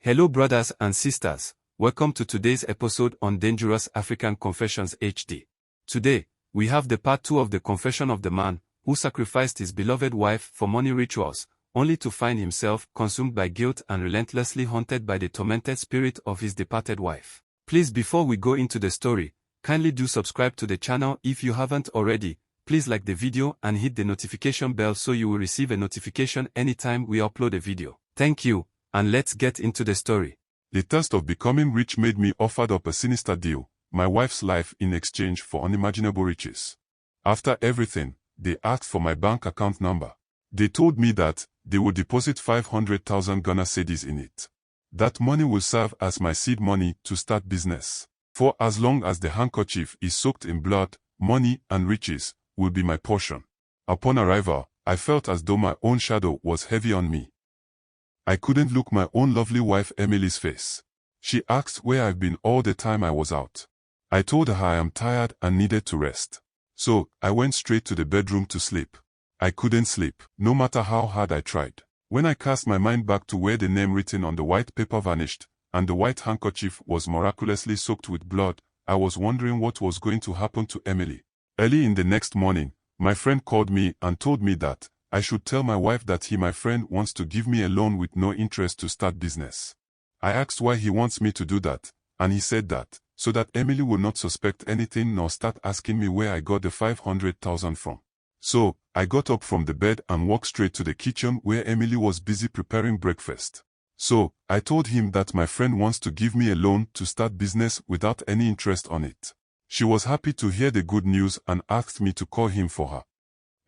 Hello brothers and sisters, welcome to today's episode on Dangerous African Confessions HD. Today, we have the part 2 of the confession of the man who sacrificed his beloved wife for money rituals, only to find himself consumed by guilt and relentlessly haunted by the tormented spirit of his departed wife. Please, before we go into the story, kindly do subscribe to the channel if you haven't already. Please like the video and hit the notification bell so you will receive a notification anytime we upload a video. Thank you. And let's get into the story. The thirst of becoming rich made me offered up a sinister deal, my wife's life in exchange for unimaginable riches. After everything, they asked for my bank account number. They told me that they would deposit 500,000 Ghana cedis in it. That money will serve as my seed money to start business. For as long as the handkerchief is soaked in blood, money and riches will be my portion. Upon arrival, I felt as though my own shadow was heavy on me. I couldn't look my own lovely wife Emily's face. She asked where I've been all the time I was out. I told her I am tired and needed to rest. So, I went straight to the bedroom to sleep. I couldn't sleep, no matter how hard I tried. When I cast my mind back to where the name written on the white paper vanished, and the white handkerchief was miraculously soaked with blood, I was wondering what was going to happen to Emily. Early in the next morning, my friend called me and told me that I should tell my wife that my friend wants to give me a loan with no interest to start business. I asked why he wants me to do that, and he said that, so that Emily will not suspect anything nor start asking me where I got the 500,000 from. So, I got up from the bed and walked straight to the kitchen where Emily was busy preparing breakfast. So, I told him that my friend wants to give me a loan to start business without any interest on it. She was happy to hear the good news and asked me to call him for her.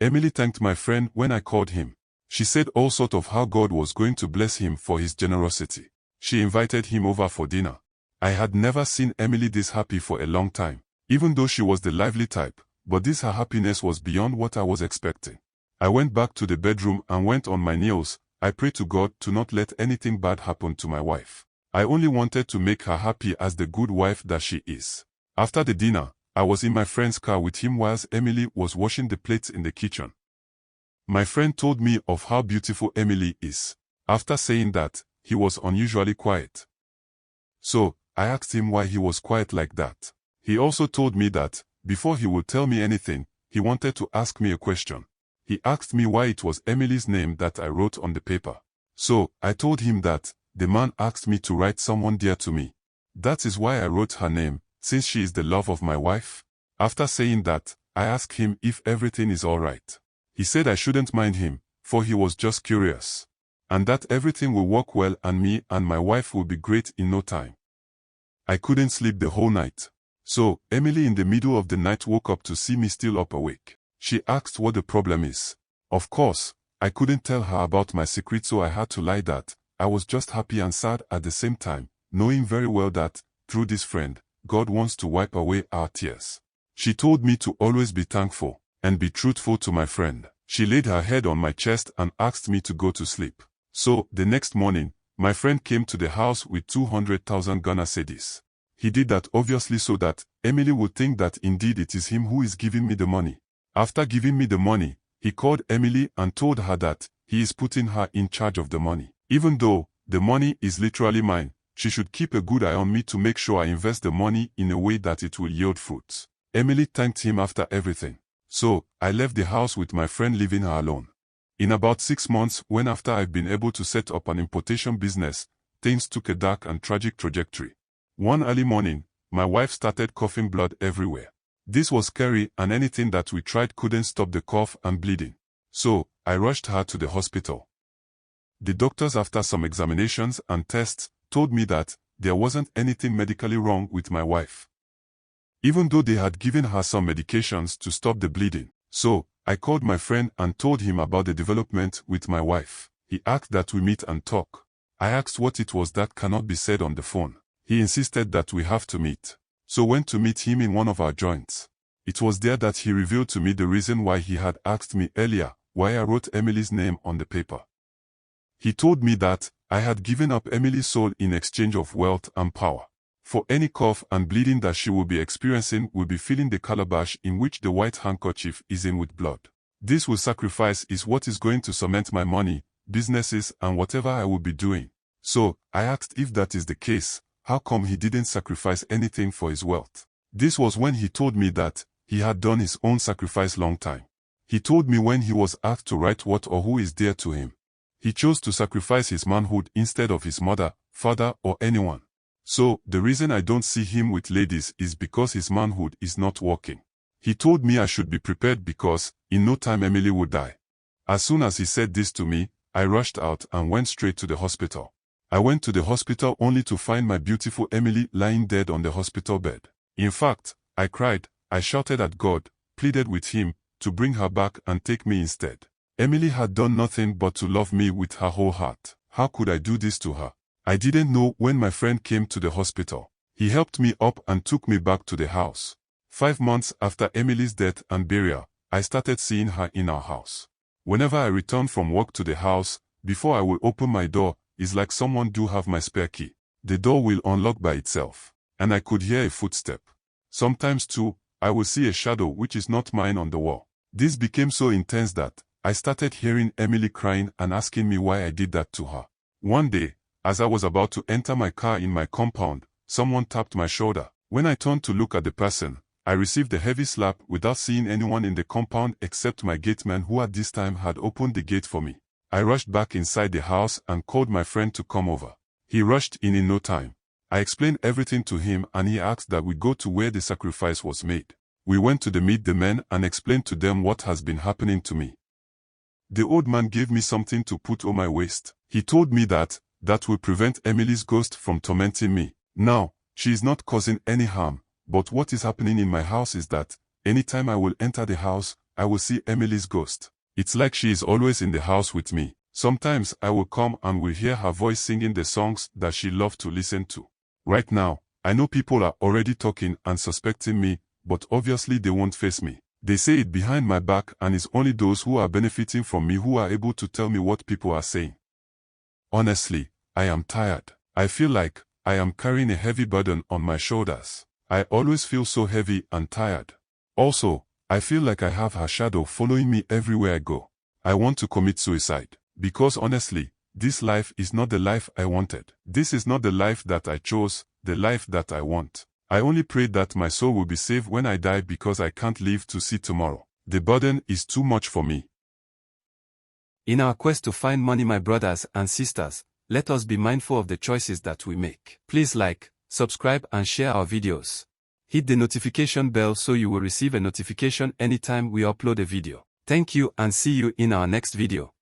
Emily thanked my friend when I called him. She said all sorts of how God was going to bless him for his generosity. She invited him over for dinner. I had never seen Emily this happy for a long time, even though she was the lively type, but her happiness was beyond what I was expecting. I went back to the bedroom and went on my knees. I prayed to God to not let anything bad happen to my wife. I only wanted to make her happy as the good wife that she is. After the dinner, I was in my friend's car with him whilst Emily was washing the plates in the kitchen. My friend told me of how beautiful Emily is. After saying that, he was unusually quiet. So, I asked him why he was quiet like that. He also told me that, before he would tell me anything, he wanted to ask me a question. He asked me why it was Emily's name that I wrote on the paper. So, I told him that, the man asked me to write someone dear to me. That is why I wrote her name, since she is the love of my wife. After saying that, I asked him if everything is alright. He said I shouldn't mind him, for he was just curious. And that everything will work well and me and my wife will be great in no time. I couldn't sleep the whole night. So, Emily in the middle of the night woke up to see me still up awake. She asked what the problem is. Of course, I couldn't tell her about my secret, so I had to lie that I was just happy and sad at the same time, knowing very well that, through this friend, God wants to wipe away our tears. She told me to always be thankful and be truthful to my friend. She laid her head on my chest and asked me to go to sleep. So, the next morning, my friend came to the house with 200,000 Ghana cedis. He did that obviously so that Emily would think that indeed it is him who is giving me the money. After giving me the money, he called Emily and told her that he is putting her in charge of the money. Even though the money is literally mine, she should keep a good eye on me to make sure I invest the money in a way that it will yield fruits. Emily thanked him after everything. So, I left the house with my friend leaving her alone. In about 6 months, when after I've been able to set up an importation business, things took a dark and tragic trajectory. One early morning, my wife started coughing blood everywhere. This was scary and anything that we tried couldn't stop the cough and bleeding. So, I rushed her to the hospital. The doctors, after some examinations and tests, told me that there wasn't anything medically wrong with my wife, even though they had given her some medications to stop the bleeding. So, I called my friend and told him about the development with my wife. He asked that we meet and talk. I asked what it was that cannot be said on the phone. He insisted that we have to meet. So went to meet him in one of our joints. It was there that he revealed to me the reason why he had asked me earlier why I wrote Emily's name on the paper. He told me that I had given up Emily's soul in exchange of wealth and power. For any cough and bleeding that she will be experiencing will be filling the calabash in which the white handkerchief is in with blood. This will sacrifice is what is going to cement my money, businesses and whatever I will be doing. So, I asked if that is the case, how come he didn't sacrifice anything for his wealth? This was when he told me that he had done his own sacrifice long time. He told me when he was asked to write what or who is dear to him, he chose to sacrifice his manhood instead of his mother, father, or anyone. So, the reason I don't see him with ladies is because his manhood is not working. He told me I should be prepared because, in no time Emily would die. As soon as he said this to me, I rushed out and went straight to the hospital. I went to the hospital only to find my beautiful Emily lying dead on the hospital bed. In fact, I cried, I shouted at God, pleaded with him, to bring her back and take me instead. Emily had done nothing but to love me with her whole heart. How could I do this to her? I didn't know when my friend came to the hospital. He helped me up and took me back to the house. 5 months after Emily's death and burial, I started seeing her in our house. Whenever I return from work to the house, before I will open my door, it's like someone do have my spare key. The door will unlock by itself, and I could hear a footstep. Sometimes too, I will see a shadow which is not mine on the wall. This became so intense that I started hearing Emily crying and asking me why I did that to her. One day, as I was about to enter my car in my compound, someone tapped my shoulder. When I turned to look at the person, I received a heavy slap without seeing anyone in the compound except my gateman who at this time had opened the gate for me. I rushed back inside the house and called my friend to come over. He rushed in no time. I explained everything to him and he asked that we go to where the sacrifice was made. We went to meet the men and explained to them what has been happening to me. The old man gave me something to put on my waist. He told me that will prevent Emily's ghost from tormenting me. Now, she is not causing any harm. But what is happening in my house is that, anytime I will enter the house, I will see Emily's ghost. It's like she is always in the house with me. Sometimes I will come and will hear her voice singing the songs that she loved to listen to. Right now, I know people are already talking and suspecting me, but obviously they won't face me. They say it behind my back and it's only those who are benefiting from me who are able to tell me what people are saying. Honestly, I am tired. I feel like I am carrying a heavy burden on my shoulders. I always feel so heavy and tired. Also, I feel like I have her shadow following me everywhere I go. I want to commit suicide. Because honestly, this life is not the life I wanted. This is not the life that I chose, the life that I want. I only pray that my soul will be saved when I die because I can't live to see tomorrow. The burden is too much for me. In our quest to find money, my brothers and sisters, let us be mindful of the choices that we make. Please like, subscribe and share our videos. Hit the notification bell so you will receive a notification anytime we upload a video. Thank you and see you in our next video.